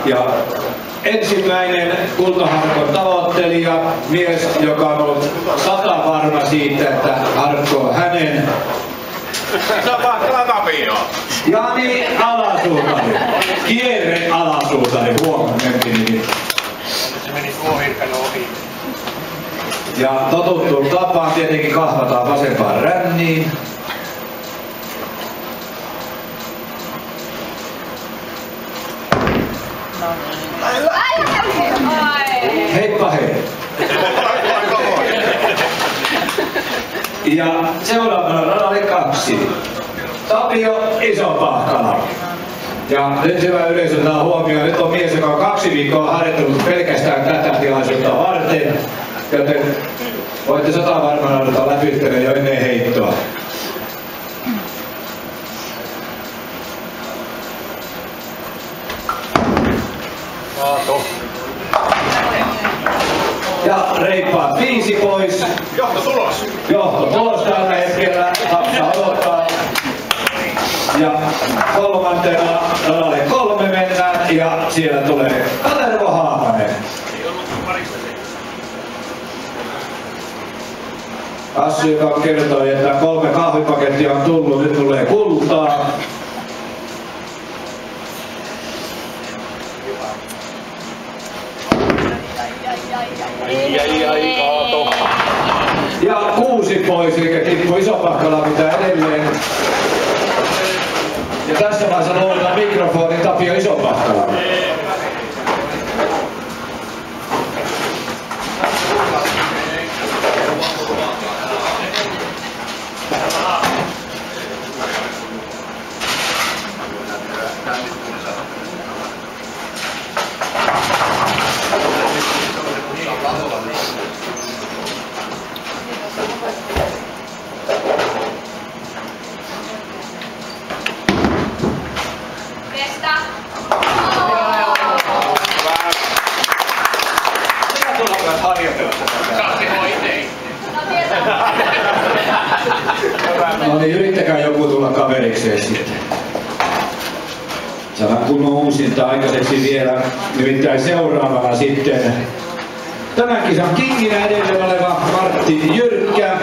Ja ensimmäinen kultaharkon tavoittelija, mies, joka on ollut 100 varma siitä, että harkko on hänen. Se on Pahkala Tapio. Jani Alasuutari. Kierre Alasuutari. Huomenna mentiin. Se meni tuohirkan ohi. Ja totuttuun tapaan tietenkin kahvataan vasempaan ränniin. Heippa hei! Ja seuraavana radalle 2. Tapio Iso-Pahkala. Ja nyt hyvä yleisö saa huomioon, nyt on mies, joka on 2 viikkoa harjoittanut pelkästään tätä tilaisuutta varten. Joten voitte 100 varmana odottaa läpyttelyä jo ennen heittoa. Ja reippaat 5 pois. Johtotulos. Johtotulos tällä hetkellä. Tapsa odottaa. Ja kolmantena radalle 3 mennään ja siellä tulee Kalervo Haapanen. Assu, joka kertoi, että 3 kahvipakettia on tullut, nyt tulee kultaa. Kaato. Ja 6 pois, eli tippui Iso-Pahkala pitää edelleen. Ja tässä vaiheessa luovutaan mikrofonin Tapio Iso-Pahkala. No niin, yrittäkää joku tulla kaverikseen sitten. Saadaan kunnon uusinta aikaiseksi vielä. Nimittäin seuraavana sitten tämän kisan kinginä edelleen oleva Martti Jyrkkä.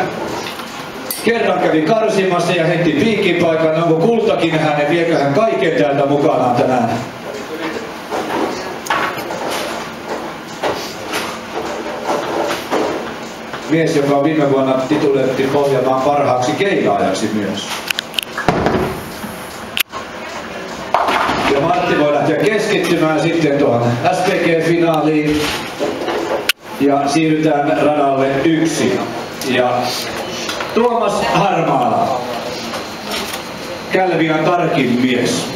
Kerran kävi karsimassa ja heitti piikin paikan. Onko kultakin hänen? Viekö hän kaiken täältä mukanaan tänään? Mies, joka viime vuonna tituleetti Pohjanmaan parhaaksi keilaajaksi myös. Ja Martti voi lähteä keskittymään sitten tuohon SPG-finaaliin. Ja siirrytään radalle 1. Ja Tuomas Harmaala. Kälviän tarkin mies.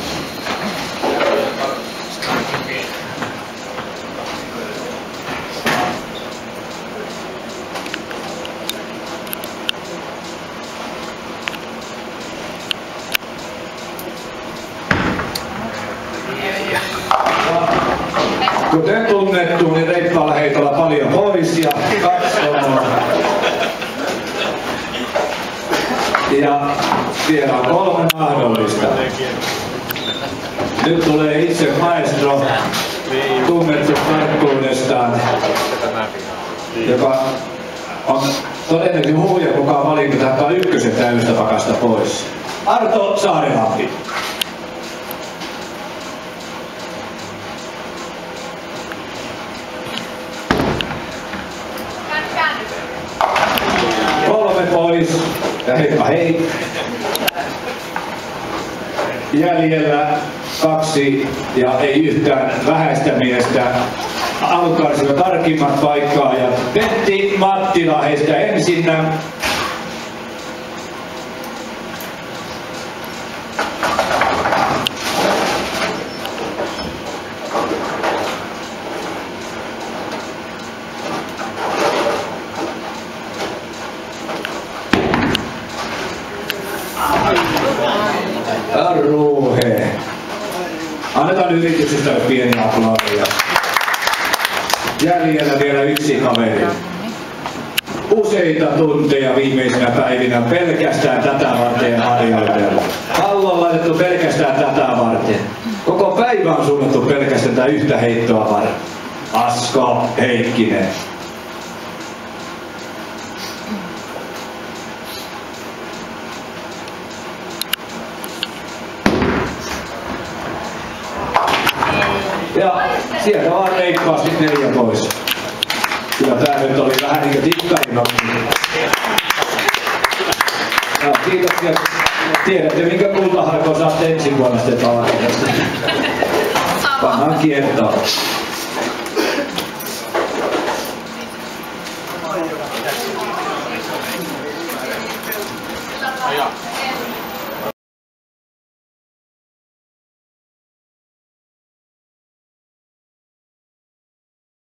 Kuten tunnettu, niin reippaalla heitolla paljon pois ja 2. Ja vielä on 3 mahdollista. Nyt tulee itse maestro, tunnettu tarkkuudestaan, joka on todennäköisesti huuja mukaan valinnut, että ottaa 1 täydestä pakasta pois. Arto Saarilampi. Pois ja heippa hei. Jäljellä 2 ja ei yhtään vähäistä miestä. Alkaisivat tarkimmat paikkaajat. Pentti Mattila heistä ensinnä. Ruuhe. Annetaan yrityksestä pieni aplausi. Jäljellä vielä 1 kaveri. Useita tunteja viimeisinä päivinä pelkästään tätä varten harjoitellut. Pallo on laitettu pelkästään tätä varten. Koko päivä on suunnattu pelkästään tätä yhtä heittoa varten. Asko Heikkinen. Ja sieltä vaan reippaasti 4 pois. Kyllä tää nyt oli vähän niinkö tikkarinokki. Ja kiitoksia. Tiedätte minkä kultaharkon saatte ensi vuonna sitten tavarista. Pannaan kiertoon.